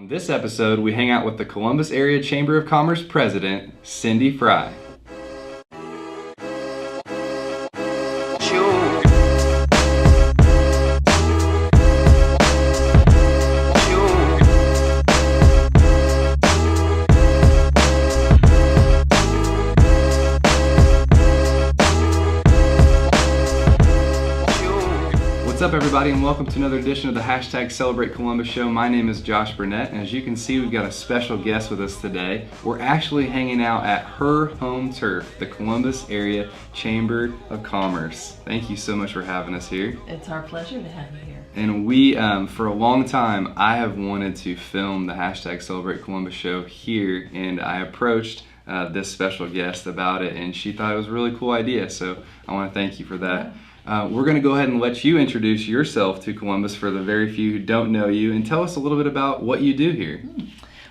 On this episode, we hang out with the Columbus Area Chamber of Commerce President, Cindy Fry. What's up, everybody, and welcome to another edition of the Hashtag Celebrate Columbus Show. My name is Josh Burnett, and as you can see, we've got a special guest with us today. We're actually hanging out at her home turf, the Columbus Area Chamber of Commerce. Thank you so much for having us here. It's our pleasure to have you here. And we, for a long time, I have wanted to film the Hashtag Celebrate Columbus Show here, and I approached this special guest about it, and she thought it was a really cool idea, so I want to thank you for that. We're going to go ahead and let you introduce yourself to Columbus for the very few who don't know you, and tell us a little bit about what you do here.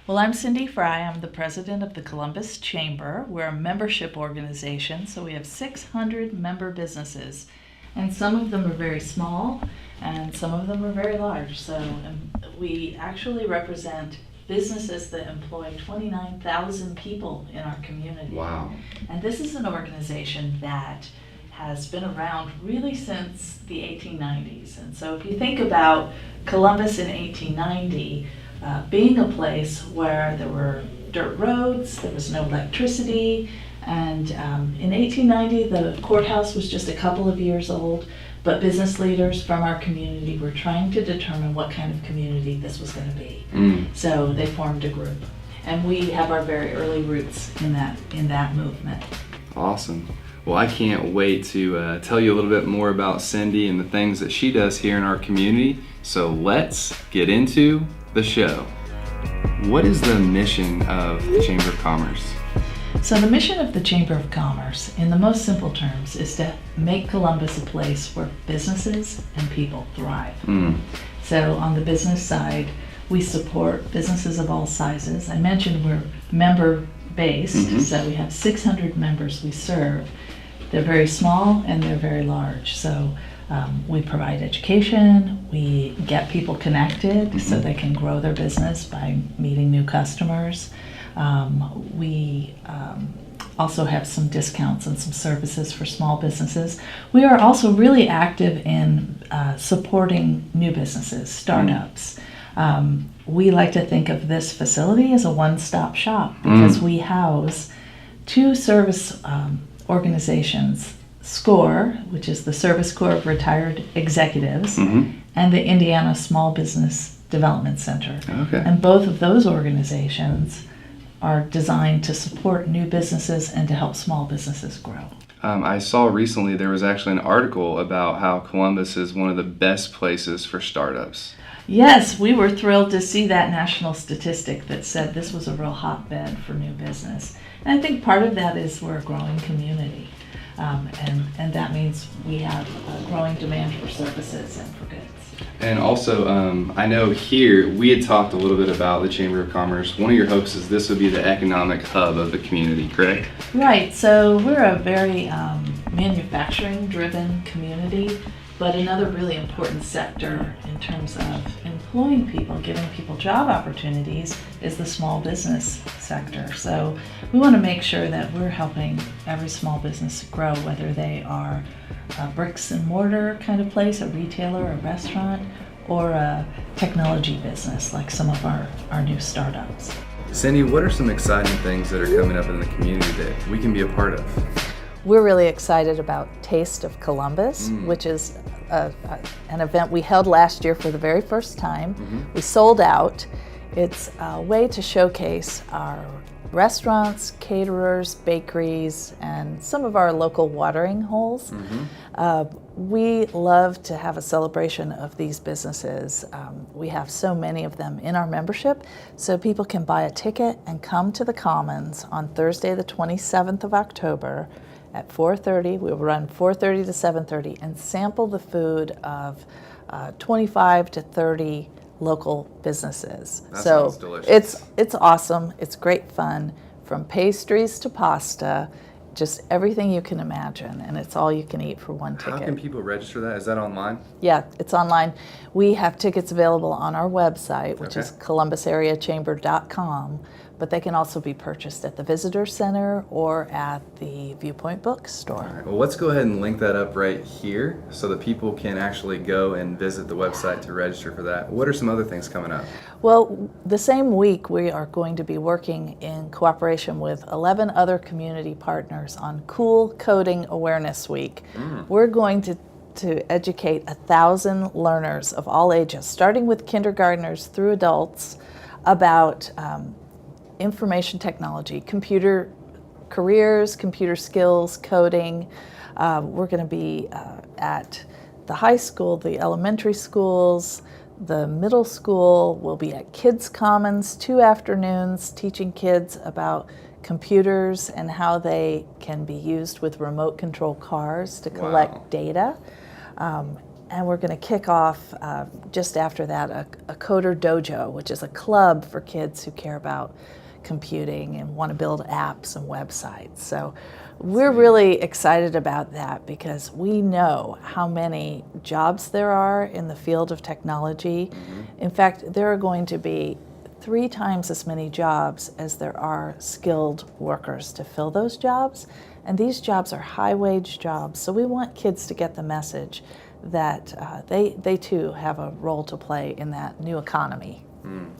Well, I'm Cindy Fry. I'm the president of the Columbus Chamber. We're a membership organization, so we have 600 member businesses, and some of them are very small, and some of them are very large. So we actually represent businesses that employ 29,000 people in our community. Wow. And this is an organization that has been around really since the 1890s. And so if you think about Columbus in 1890 being a place where there were dirt roads, there was no electricity, and in 1890 the courthouse was just a couple of years old, but business leaders from our community were trying to determine what kind of community this was going to be. So they formed a group, and we have our very early roots in that movement. Awesome. Well, I can't wait to tell you a little bit more about Cindy and the things that she does here in our community. So let's get into the show. What is the mission of the Chamber of Commerce? So the mission of the Chamber of Commerce, in the most simple terms, is to make Columbus a place where businesses and people thrive. So on the business side, we support businesses of all sizes. I mentioned we're member-based, so we have 600 members we serve. They're very small and they're very large. So we provide education, we get people connected so they can grow their business by meeting new customers. We also have some discounts and some services for small businesses. We are also really active in supporting new businesses, startups. We like to think of this facility as a one-stop shop because we house two service organizations, SCORE, which is the Service Corps of Retired Executives, and the Indiana Small Business Development Center. Okay. And both of those organizations are designed to support new businesses and to help small businesses grow. I saw recently there was actually an article about how Columbus is one of the best places for startups. Yes, we were thrilled to see that national statistic that said this was a real hotbed for new business. And I think part of that is we're a growing community. And that means we have a growing demand for services and for goods. And also, I know here we had talked a little bit about the Chamber of Commerce. One of your hopes is this would be the economic hub of the community, correct? Right. So we're a very manufacturing-driven community, but another really important sector in terms of employing people, giving people job opportunities, is the small business sector. So we want to make sure that we're helping every small business grow, whether they are a bricks and mortar kind of place, a retailer, a restaurant, or a technology business like some of our new startups. Cindy, what are some exciting things that are coming up in the community that we can be a part of? We're really excited about Taste of Columbus, which is an event we held last year for the very first time. We sold out. It's a way to showcase our restaurants, caterers, bakeries, and some of our local watering holes. We love to have a celebration of these businesses. We have so many of them in our membership, so people can buy a ticket and come to the Commons on Thursday the 27th of October at 4:30. We will run 4:30 to 7:30 and sample the food of 25 to 30 local businesses. That sounds delicious. It's awesome. It's great fun, from pastries to pasta. just everything you can imagine, and it's all you can eat for one ticket. How can people register that? Is that online? Yeah, it's online. We have tickets available on our website, which is columbusareachamber.com, but they can also be purchased at the Visitor Center or at the Viewpoint Bookstore. All right, well, let's go ahead and link that up right here so that people can actually go and visit the website to register for that. What are some other things coming up? Well, the same week we are going to be working in cooperation with 11 other community partners on Cool Coding Awareness Week. We're going to educate 1,000 learners of all ages, starting with kindergartners through adults, about information technology, computer careers, computer skills, coding. We're going to be at the high school, the elementary schools, the middle school. We'll be at Kids Commons 2 afternoons teaching kids about computers and how they can be used with remote control cars to collect data. And we're going to kick off just after that a Coder Dojo, which is a club for kids who care about computing and want to build apps and websites. So we're really excited about that because we know how many jobs there are in the field of technology. In fact, there are going to be 3 times as many jobs as there are skilled workers to fill those jobs. And these jobs are high-wage jobs. So we want kids to get the message that they too have a role to play in that new economy.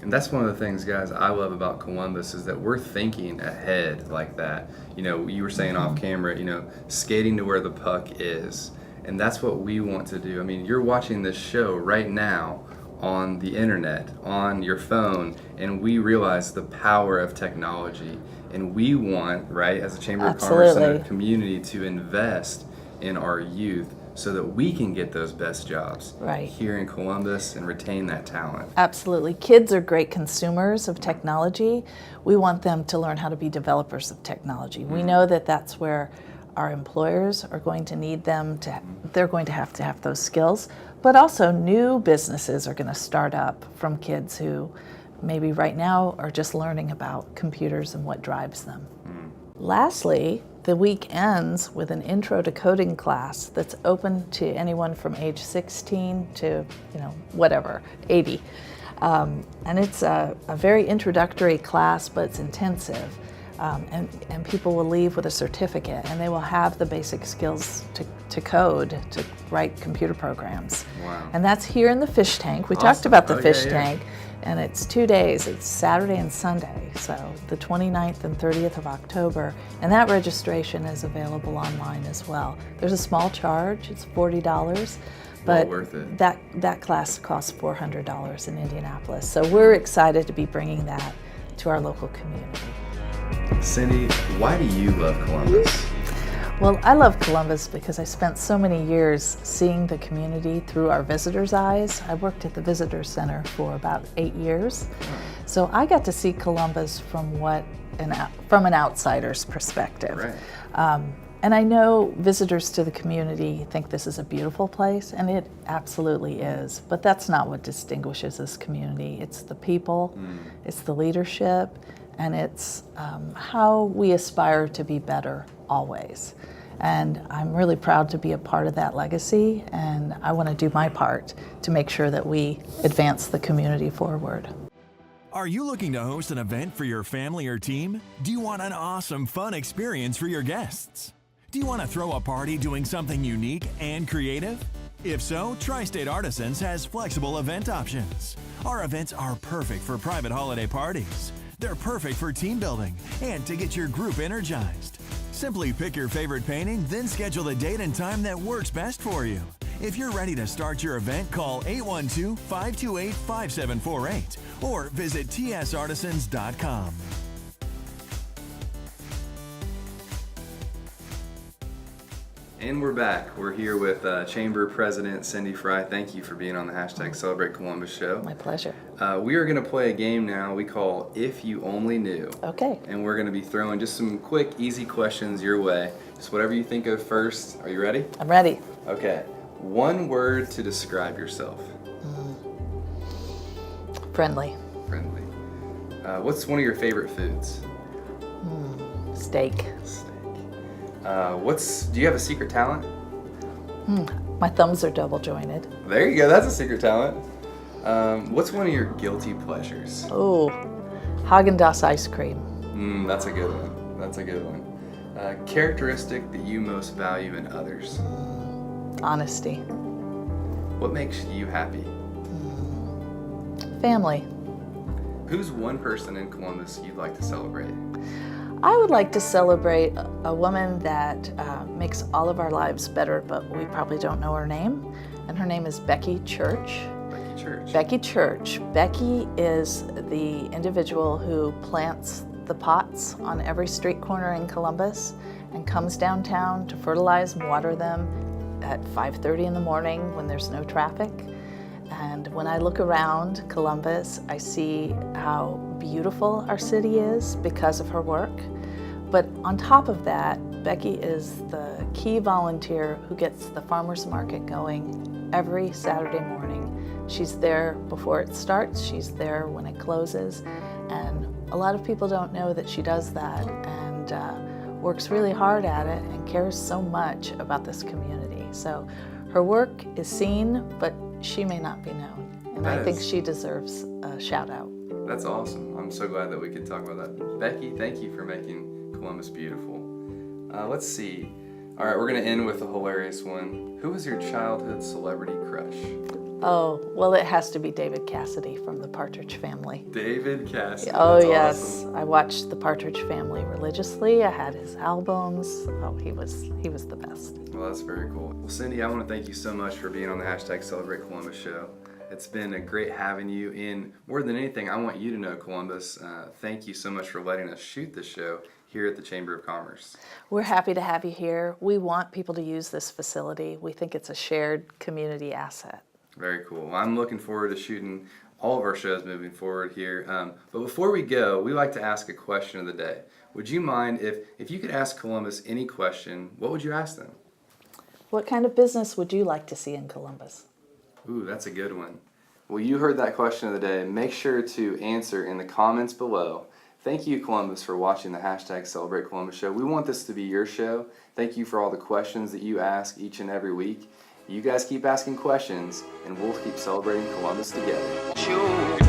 And that's one of the things, guys, I love about Columbus is that we're thinking ahead like that. You know, you were saying off camera, you know, skating to where the puck is. And that's what we want to do. I mean, you're watching this show right now on the internet, on your phone, and we realize the power of technology. And we want, right, as a Chamber of Commerce and a community to invest in our youth so that we can get those best jobs here in Columbus and retain that talent. Absolutely. Kids are great consumers of technology. We want them to learn how to be developers of technology. We know that that's where our employers are going to need them to, they're going to have those skills, but also new businesses are going to start up from kids who maybe right now are just learning about computers and what drives them. Lastly, the week ends with an intro to coding class that's open to anyone from age 16 to, whatever, 80. And it's a very introductory class, but it's intensive. And people will leave with a certificate, and they will have the basic skills to code, to write computer programs. Wow. And that's here in the fish tank. We talked about the fish tank. And it's 2 days, it's Saturday and Sunday, so the 29th and 30th of October, and that registration is available online as well. There's a small charge, it's $40, but worth it. That class costs $400 in Indianapolis, so we're excited to be bringing that to our local community. Cindy, why do you love Columbus? Well, I love Columbus because I spent so many years seeing the community through our visitors' eyes. I worked at the Visitor Center for about 8 years. So I got to see Columbus from an outsider's perspective. Right. And I know visitors to the community think this is a beautiful place, and it absolutely is. But that's not what distinguishes this community. It's the people, it's the leadership, and it's how we aspire to be better always. And I'm really proud to be a part of that legacy, and I want to do my part to make sure that we advance the community forward. Are you looking to host an event for your family or team? Do you want an awesome, fun experience for your guests? Do you want to throw a party doing something unique and creative? If so, Tri-State Artisans has flexible event options. Our events are perfect for private holiday parties. They're perfect for team building and to get your group energized. Simply pick your favorite painting, then schedule the date and time that works best for you. If you're ready to start your event, call 812-528-5748 or visit tsartisans.com. And we're back. We're here with Chamber President Cindy Fry. Thank you for being on the #Celebrate Columbus show. My pleasure. We are going to play a game now we call If You Only Knew. Okay. And we're going to be throwing just some quick, easy questions your way. Just whatever you think of first. Are you ready? I'm ready. Okay. One word to describe yourself. Friendly. Friendly. What's one of your favorite foods? Steak. Steak. Do you have a secret talent? My thumbs are double jointed. There you go, that's a secret talent. What's one of your guilty pleasures? Oh, Haagen-Dazs ice cream. That's a good one. That's a good one. Characteristic that you most value in others? Honesty. What makes you happy? Family. Who's one person in Columbus you'd like to celebrate? I would like to celebrate a woman that makes all of our lives better, but we probably don't know her name. And her name is Becky Church. Becky Church. Becky Church. Becky is the individual who plants the pots on every street corner in Columbus and comes downtown to fertilize and water them at 5:30 in the morning when there's no traffic. And when I look around Columbus, I see how beautiful our city is because of her work. But on top of that, Becky is the key volunteer who gets the farmers market going every Saturday morning. She's there before it starts, she's there when it closes, and a lot of people don't know that she does that and works really hard at it and cares so much about this community. So her work is seen, but she may not be known. And I think she deserves a shout out. That's awesome. I'm so glad that we could talk about that. Becky, thank you for making Columbus beautiful. Let's see. All right, we're gonna end with a hilarious one. Who was your childhood celebrity crush? Oh, well, it has to be David Cassidy from the Partridge Family. David Cassidy. Oh, That's yes. awesome. I watched the Partridge Family religiously. I had his albums. Oh, he was the best. Well, that's very cool. Well, Cindy, I want to thank you so much for being on the hashtag Celebrate Columbus show. It's been a great having you. And more than anything, I want you to know, Columbus, thank you so much for letting us shoot this show here at the Chamber of Commerce. We're happy to have you here. We want people to use this facility. We think it's a shared community asset. Very cool. Well, I'm looking forward to shooting all of our shows moving forward here. But before we go, we like to ask a question of the day. Would you mind if you could ask Columbus any question, what would you ask them? What kind of business would you like to see in Columbus? Ooh, that's a good one. Well, you heard that question of the day. Make sure to answer in the comments below. Thank you, Columbus, for watching the hashtag Celebrate Columbus show. We want this to be your show. Thank you for all the questions that you ask each and every week. You guys keep asking questions, and we'll keep celebrating Columbus together.